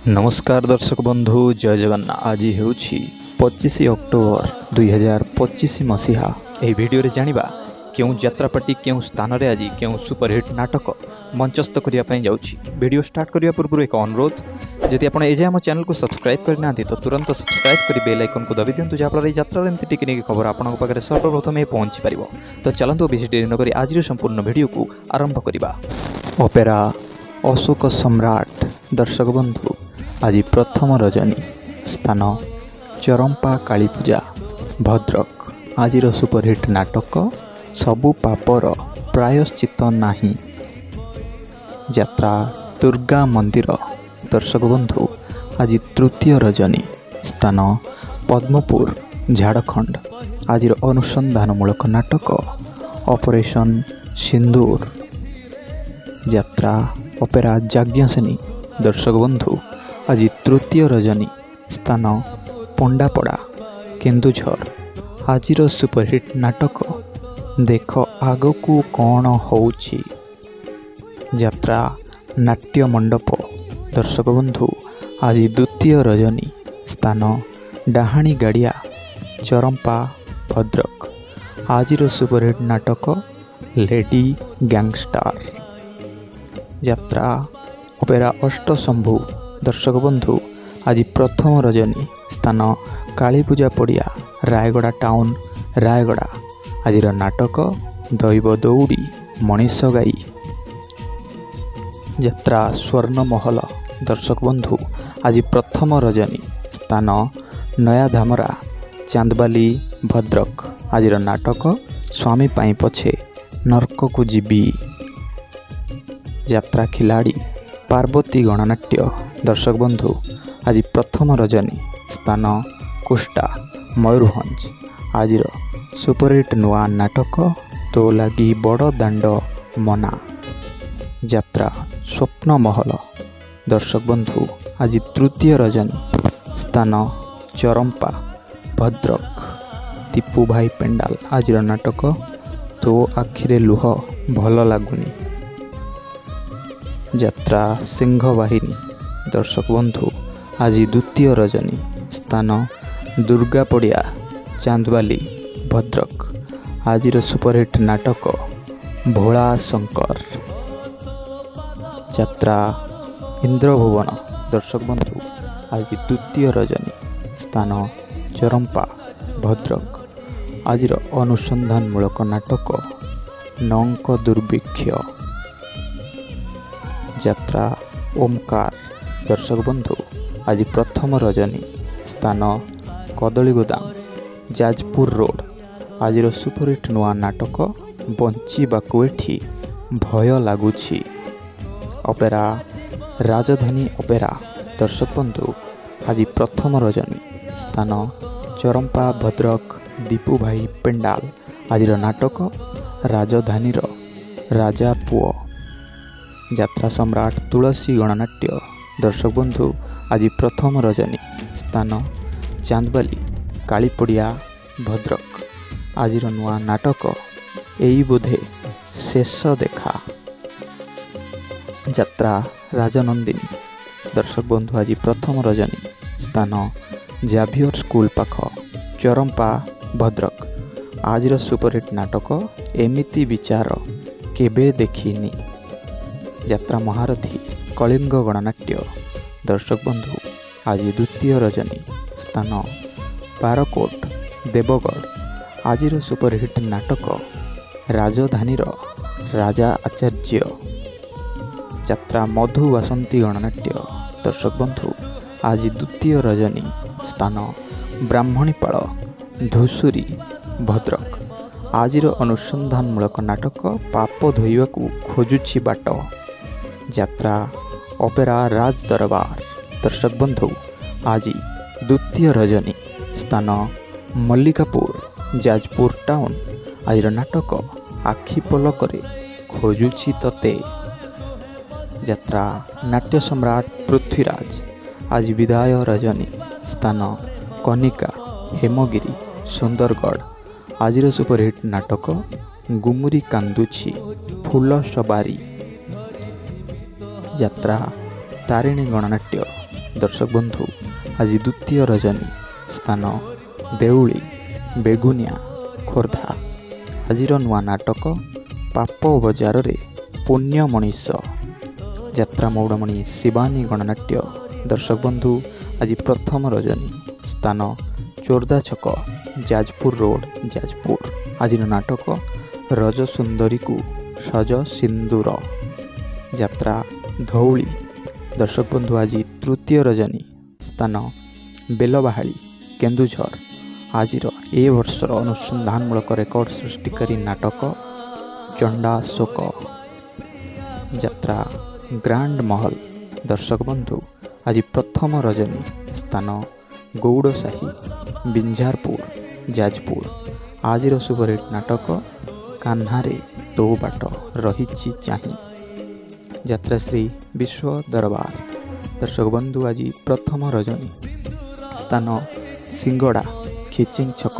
नमस्कार दर्शक बंधु जय जगन्नाथ। आज हूँ 25 अक्टोबर 2025 मसीहा। यह वीडियो रे जानिबा क्यों यात्रापाटी क्यों स्थान रे आज क्यों सुपरहिट नाटक मंचस्थ करने जाऊँगी। वीडियो स्टार्ट करने पूर्व एक अनुरोध, जदि आप एजे आम चैनल को सब्सक्राइब करना तो तुरंत सब्सक्राइब कर बेल आइकन को दबी दिंतु, जहाँफल यात्रा एमती टिकी खबर आपंक पाखे सर्वप्रथम पहुँची पार। तो चलतु बेसी डेरी नक आज संपूर्ण वीडियो को आरंभ करवा। अपेरा अशोक सम्राट। दर्शक बंधु आज प्रथम रजनी, स्थान चरंपा कालीपूजा भद्रक। आज सुपरहिट नाटक सबु पापर प्रायश्चित नाही, यात्रा दुर्गा मंदिर। दर्शक बंधु आज तृतीय रजनी, स्थान पद्मपुर झारखंड। आज अनुसंधानमूलक नाटक ऑपरेशन सिंदूर, यात्रा अपेरा जाज्ञसेनी। दर्शक बंधु आज तृतीय रजनी, स्थान पंडापड़ा केन्दुझर। आज सुपरहिट नाटक देख आग को कौन होउछि, यात्रा नाट्य मंडप। दर्शक बंधु आज द्वितीय रजनी, स्थान डाहाणी गाड़िया चरंपा भद्रक। आज सुपरहिट नाटक लेडी गैंगस्टर, यात्रा अपेरा अष्टशंभु। दर्शक बंधु आज प्रथम रजनी, स्थान कालीपूजा पड़िया रायगड़ा टाउन रायगड़ा। आज नाटक दैव दौड़ी मनीष गाई, यात्रा स्वर्ण महल। दर्शक बंधु आज प्रथम रजनी, स्थान नया धामरा चांदबाली भद्रक। आज नाटक स्वामी पाई पछे नर्क को जीवी, यात्रा खिलाड़ी पार्वती गणनाट्य। दर्शक बंधु आज प्रथम रजनी, स्थान कुष्टा मयूरभंज। आज सुपरहिट नुआ नाटक तो लगी बड़ दांड मना, यात्रा स्वप्न महल। दर्शक बंधु आज तृतीय रजनी, स्थान चरंपा भद्रक दीपू भाई पेंडाल। आज नाटक तो आखिरे लुह भल लगुनी, यात्रा सिंह बाहिनी। दर्शक बंधु आज द्वितीय रजनी, स्थान दुर्गा पड़िया चांदबाली भद्रक। आज सुपरहिट नाटक भोला शंकर, यात्रा इंद्रभुवन। दर्शक बंधु आज द्वितीय रजनी, स्थान चरंपा भद्रक। आज अनुसंधानमूलक नाटक नौंक दुर्भिक्ष, यात्रा ओमकार। दर्शक बंधु आज प्रथम रजनी, स्थान कदली गोदाम जाजपुर रोड। आज सुपरहिट नुआ नाटक बंचीबाकू एठी भय लगुछि, अपेरा राजधानी अपेरा। दर्शक बंधु आज प्रथम रजनी, स्थान चरंपा भद्रक दीपू भाई पेंडाल। आज नाटक राजधानी राजा पुओ, यात्रा सम्राट तुलसी गणनाट्य। दर्शक बंधु आज प्रथम रजनी, स्थान चांदबाली कालीपड़िया भद्रक। आज नुआ नाटक एई बोधे शेष देखा, यात्रा राजनंदिनी। दर्शक बंधु आज प्रथम रजनी, स्थान जाभियर स्कूल पाख चरंपा भद्रक। आज सुपरहिट नाटक एमिति विचार केबे देखिनी, यात्रा महारथी कलिंग गणनाट्य। दर्शक बंधु आज द्वितीय रजनी, स्थान पारकोट देवगढ़। आज सुपरहिट नाटक राजधानी राजा आचार्य, यात्रा मधु वासंती गणनाट्य। दर्शक बंधु आज द्वितीय रजनी, स्थान ब्राह्मणीपाल धूसुरी भद्रक। आज अनुसंधानमूलक नाटक पाप धोइबा को खोजुछि बाट, यात्रा अपेरा राज दरबार। दर्शक बंधु आज द्वितीय रजनी, स्थान मल्लिकापुर जाजपुर टाउन। आज नाटक आखि पलकरे खोजुछि तते, यात्रा नाट्य सम्राट पृथ्वीराज। आज विदाय रजनी, स्थान कनिका हेमगिरी सुंदरगढ़। आज सुपरहिट नाटक गुमुरी कांदुछि फूल सबारी, यात्रा तारिणी गणनाट्य। दर्शक बंधु आज द्वितीय रजनी स्थान देउली बेगुनिया खोर्धा। आज नुआ नाटक पाप बजार रे पुण्य मनीष यात्रा मौड़मणि शिवानी गणनाट्य। दर्शक बंधु आज प्रथम रजनी स्थान चोरदा छक जाजपुर रोड जाजपुर। आज नाटक रज सुंदरी को सज सिंदूर यात्रा धौली। दर्शक बंधु आज तृतीय रजनी स्थान बेलबाहाली केन्दुझर। आज ए वर्षर अनुसंधानमूलक रेकर्ड सृष्टिकारी नाटक चंडाशोक यात्रा ग्रांड महल। दर्शक बंधु आज प्रथम रजनी स्थान गौड़साही बिंझारपुर जाजपुर। आज सुपरहिट नाटक कान्हारे तो बाट रही चाही यात्रा श्री विश्व दरबार। दर्शक बंधु आज प्रथम रजनी स्थान सिंगड़ा खिचिंग छक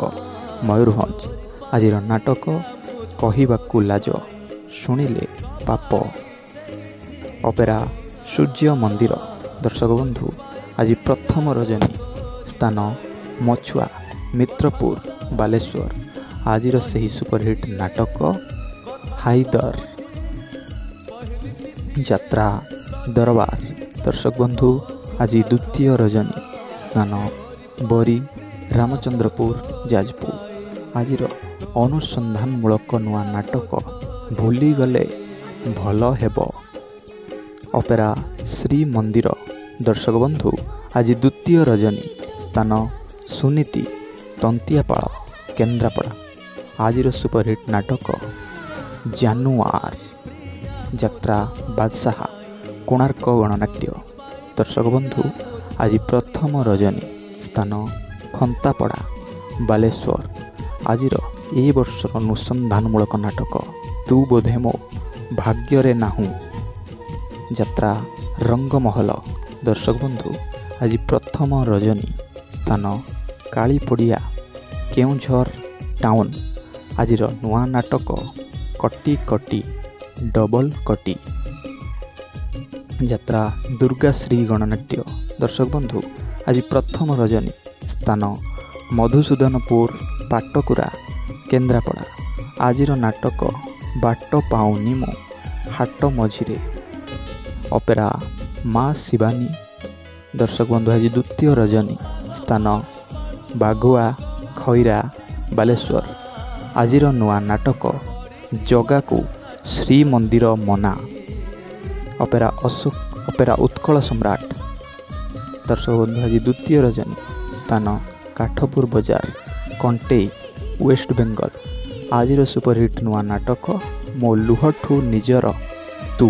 मयूरभंज। आज नाटक कहिबाकु लाज शुणिले पाप अपेरा सूर्य मंदिर। दर्शक बंधु आज प्रथम रजनी स्थान मछुआ मित्रपुर बालेश्वर। आज सही सुपरहिट नाटक हाइदर यात्रा दरबार। दर्शक बंधु आज द्वितीय रजनी स्थान बरी रामचंद्रपुर जाजपुर। आज अनुसंधानमूलक नुआ नाटक भूली गले भल हेब अपेरा श्री मंदिर। दर्शक बंधु आज द्वितीय रजनी स्थान सुनीति तंतियापाड़ केन्द्रापड़ा। आज सुपरहिट नाटक जानुआर यात्रा बादशाह कोणार्क गणनाट्य। दर्शक बंधु आज प्रथम रजनी स्थान खंतापड़ा बालेश्वर। आज ए वर्षर अनुसंधानमूलक नाटक तू बोधे मो भाग्य नाहू यात्रा रंगमहल। दर्शक बंधु आज प्रथम रजनी स्थान कालीपड़िया केउझर टाउन। आज नुआ नाटक कटी कटी डबल कटी यात्रा दुर्गाश्री गणनाट्य। दर्शक बंधु आज प्रथम रजनी स्थान मधुसूदनपुर पाटकुरा केन्द्रापड़ा। आज नाटक बाट पाऊनी मो हाट मझिरे अपेरा माँ शिवानी। दर्शक बंधु आज द्वितीय रजनी स्थान बागुआ खैरा बालेश्वर। आज नुआ नाटक जगा को श्री मंदिर मना अपेरा उत्कल सम्राट। दर्शक बंधु आज द्वितीय रजनी स्थान काठपुर बजार कंटेई वेस्ट बेंगल। आज सुपरहिट नुआ नाटक मो लुहठू निजर तू